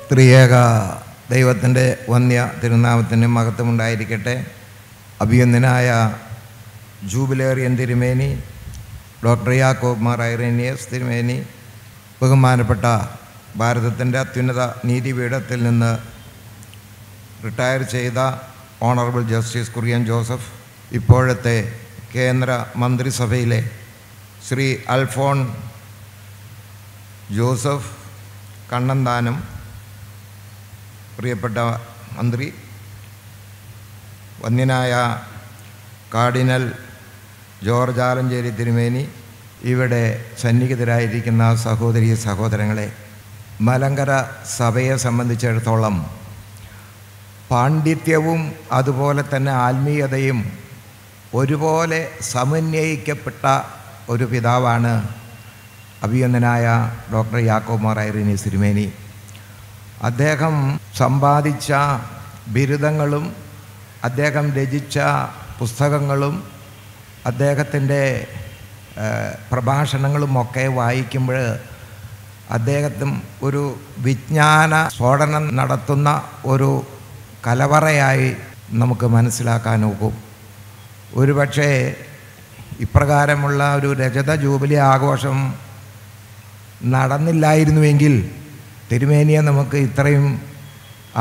ത്രിയേക ദൈവത്തിൻ്റെ വന്യ തിരുനാമത്തിന് മഹത്വമുണ്ടായിരിക്കട്ടെ. അഭിയന്ദനായ ജൂബിലേറിയൻ തിരുമേനി ഡോക്ടർ യാക്കോബ് മാർ ഐറേനിയസ് തിരുമേനി, ബഹുമാനപ്പെട്ട ഭാരതത്തിൻ്റെ അത്യുന്നത നീതിപീഠത്തിൽ നിന്ന് റിട്ടയർ ചെയ്ത ഓണറബിൾ ജസ്റ്റിസ് കുര്യൻ ജോസഫ്, ഇപ്പോഴത്തെ കേന്ദ്ര മന്ത്രിസഭയിലെ ശ്രീ അൽഫോൺ ജോസഫ് കണ്ണന്താനം, പ്രിയപ്പെട്ട മന്ത്രി, വന്യനായ കാർഡിനൽ ജോർജ് ആലഞ്ചേരി തിരുമേനി, ഇവിടെ സന്നിഹിതരായിരിക്കുന്ന സഹോദരീ സഹോദരങ്ങളെ, മലങ്കര സഭയെ സംബന്ധിച്ചിടത്തോളം പാണ്ഡിത്യവും അതുപോലെ തന്നെ ആത്മീയതയും ഒരുപോലെ സമന്വയിക്കപ്പെട്ട ഒരു പിതാവാണ് അഭിയന്ദനായ ഡോക്ടർ യാക്കോബ് മാർ ഐറേനിയസ് തിരുമേനി. അദ്ദേഹം സമ്പാദിച്ച ബിരുദങ്ങളും അദ്ദേഹം രചിച്ച പുസ്തകങ്ങളും അദ്ദേഹത്തിൻ്റെ പ്രഭാഷണങ്ങളുമൊക്കെ വായിക്കുമ്പോൾ അദ്ദേഹത്തിന് ഒരു വിജ്ഞാന സ്ഫോടനം നടത്തുന്ന ഒരു കലവറയായി നമുക്ക് മനസ്സിലാക്കാനൊക്കും. ഒരുപക്ഷെ ഇപ്രകാരമുള്ള ഒരു രജത ജൂബിലി ആഘോഷം നടന്നില്ലായിരുന്നുവെങ്കിൽ തിരുമേനിയെ നമുക്ക് ഇത്രയും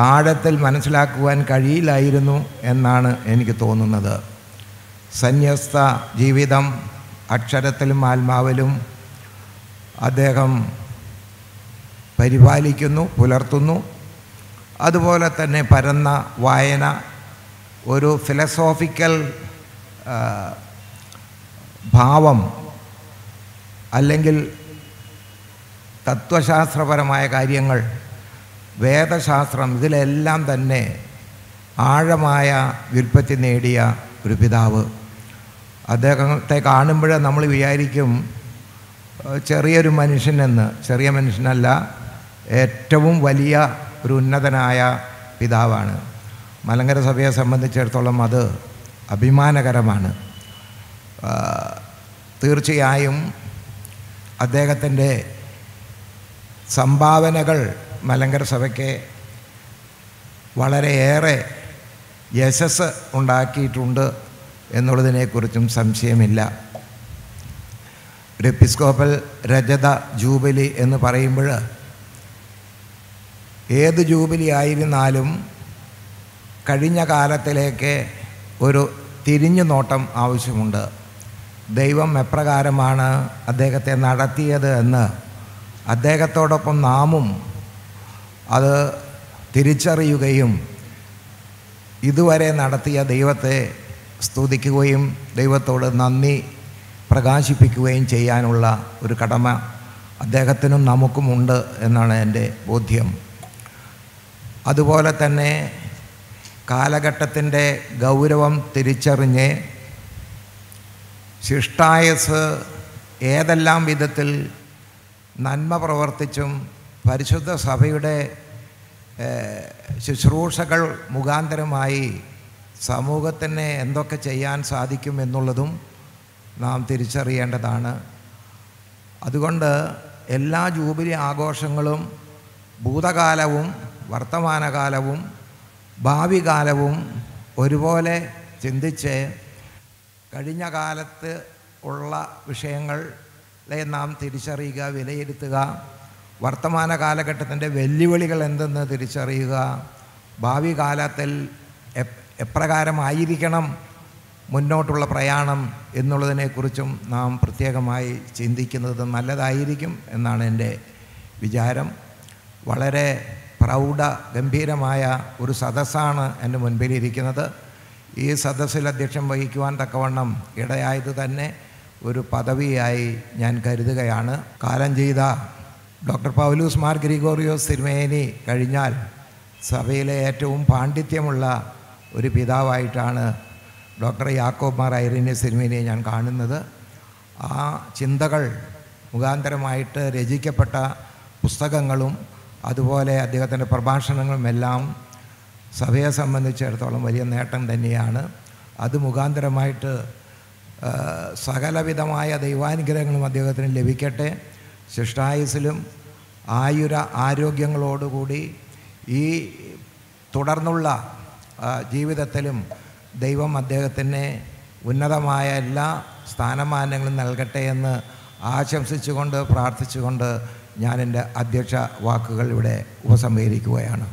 ആഴത്തിൽ മനസ്സിലാക്കുവാൻ കഴിയില്ലായിരുന്നു എന്നാണ് എനിക്ക് തോന്നുന്നത്. സന്യസ്ത ജീവിതം അക്ഷരത്തിലും ആത്മാവിലും അദ്ദേഹം പുലർത്തുന്നു. അതുപോലെ തന്നെ പരന്ന വായന, ഒരു ഫിലോസോഫിക്കൽ ഭാവം അല്ലെങ്കിൽ തത്വശാസ്ത്രപരമായ കാര്യങ്ങൾ, വേദശാസ്ത്രം, ഇതിലെല്ലാം തന്നെ ആഴമായ വ്യുൽപ്പത്തി നേടിയ ഒരു പിതാവ്. അദ്ദേഹത്തെ കാണുമ്പോൾ നമ്മൾ വിചാരിക്കും ചെറിയൊരു മനുഷ്യനെന്ന്. ചെറിയ മനുഷ്യനല്ല, ഏറ്റവും വലിയ ഒരു ഉന്നതനായ പിതാവാണ്. മലങ്കര സഭയെ സംബന്ധിച്ചിടത്തോളം അത് അഭിമാനകരമാണ്. തീർച്ചയായും അദ്ദേഹത്തിൻ്റെ സംഭാവനകൾ മലങ്കര സഭയ്ക്ക് വളരെയേറെ യശസ് ഉണ്ടാക്കിയിട്ടുണ്ട് എന്നുള്ളതിനെക്കുറിച്ചും സംശയമില്ല. ഒരു എപ്പിസ്കോപ്പൽ രജത ജൂബിലി എന്ന് പറയുമ്പോൾ ഏത് ജൂബിലി ആയിരുന്നാലും കഴിഞ്ഞ കാലത്തിലേക്ക് ഒരു തിരിഞ്ഞു നോട്ടം ആവശ്യമുണ്ട്. ദൈവം എപ്രകാരമാണ് അദ്ദേഹത്തെ നടത്തിയത് എന്ന് അദ്ദേഹത്തോടൊപ്പം നാമും അത് തിരിച്ചറിയുകയും ഇതുവരെ നടത്തിയ ദൈവത്തെ സ്തുതിക്കുകയും ദൈവത്തോട് നന്ദി പ്രകാശിപ്പിക്കുകയും ചെയ്യാനുള്ള ഒരു കടമ അദ്ദേഹത്തിനും നമുക്കുമുണ്ട് എന്നാണ് എൻ്റെ ബോധ്യം. അതുപോലെ തന്നെ കാലഘട്ടത്തിൻ്റെ ഗൗരവം തിരിച്ചറിഞ്ഞ് ശിഷ്ടായസ് ഏതെല്ലാം വിധത്തിൽ നന്മ പ്രവർത്തിച്ചും പരിശുദ്ധ സഭയുടെ ശുശ്രൂഷകൾ മുഖാന്തരമായി സമൂഹത്തിന് എന്തൊക്കെ ചെയ്യാൻ സാധിക്കും എന്നുള്ളതും നാം തിരിച്ചറിയേണ്ടതാണ്. അതുകൊണ്ട് എല്ലാ ജൂബിലി ആഘോഷങ്ങളും ഭൂതകാലവും വർത്തമാനകാലവും ഭാവി കാലവും ഒരുപോലെ ചിന്തിച്ച് കഴിഞ്ഞ കാലത്ത് ഉള്ള വിഷയങ്ങളെ നാം തിരിച്ചറിയുക, വിലയിരുത്തുക, വർത്തമാന കാലഘട്ടത്തിൻ്റെ വെല്ലുവിളികൾ എന്തെന്ന് തിരിച്ചറിയുക, ഭാവി കാലത്തിൽ എപ്രകാരമായിരിക്കണം മുന്നോട്ടുള്ള പ്രയാണം എന്നുള്ളതിനെക്കുറിച്ചും നാം പ്രത്യേകമായി ചിന്തിക്കുന്നത് നല്ലതായിരിക്കും എന്നാണ് എൻ്റെ വിചാരം. വളരെ ഗംഭീരമായ ഒരു സദസ്സാണ് എൻ്റെ മുൻപിലിരിക്കുന്നത്. ഈ സദസ്സിൽ അധ്യക്ഷം വഹിക്കുവാൻ തക്കവണ്ണം ഇടയായത് തന്നെ ഒരു പദവിയായി ഞാൻ കരുതുകയാണ്. കാലം ചെയ്ത ഡോക്ടർ പൗലൂസ് മാർ ഗ്രിഗോറിയോസ് തിരുമേനി കഴിഞ്ഞാൽ സഭയിലെ ഏറ്റവും പാണ്ഡിത്യമുള്ള ഒരു പിതാവായിട്ടാണ് ഡോക്ടർ യാക്കോബ് മാർ ഐറേനിയസ് തിരുമേനിയെ ഞാൻ കാണുന്നത്. ആ ചിന്തകൾ മുഖാന്തരമായിട്ട് രചിക്കപ്പെട്ട പുസ്തകങ്ങളും അതുപോലെ അദ്ദേഹത്തിൻ്റെ പ്രഭാഷണങ്ങളുമെല്ലാം സഭയെ സംബന്ധിച്ചിടത്തോളം വലിയ നേട്ടം തന്നെയാണ്. അത് മുഖാന്തരമായിട്ട് സകലവിധമായ ദൈവാനുഗ്രഹങ്ങളും അദ്ദേഹത്തിന് ലഭിക്കട്ടെ. ശിഷ്ടായുസിലും ആയുര ആരോഗ്യങ്ങളോടുകൂടി ഈ തുടർന്നുള്ള ജീവിതത്തിലും ദൈവം അദ്ദേഹത്തിന് ഉന്നതമായ എല്ലാ സ്ഥാനമാനങ്ങളും നൽകട്ടെ എന്ന് ആശംസിച്ചുകൊണ്ട് പ്രാർത്ഥിച്ചുകൊണ്ട് ഞാൻ എൻ്റെ അധ്യക്ഷ വാക്കുകൾ ഇവിടെ ഉപസംഹരിക്കുകയാണ്.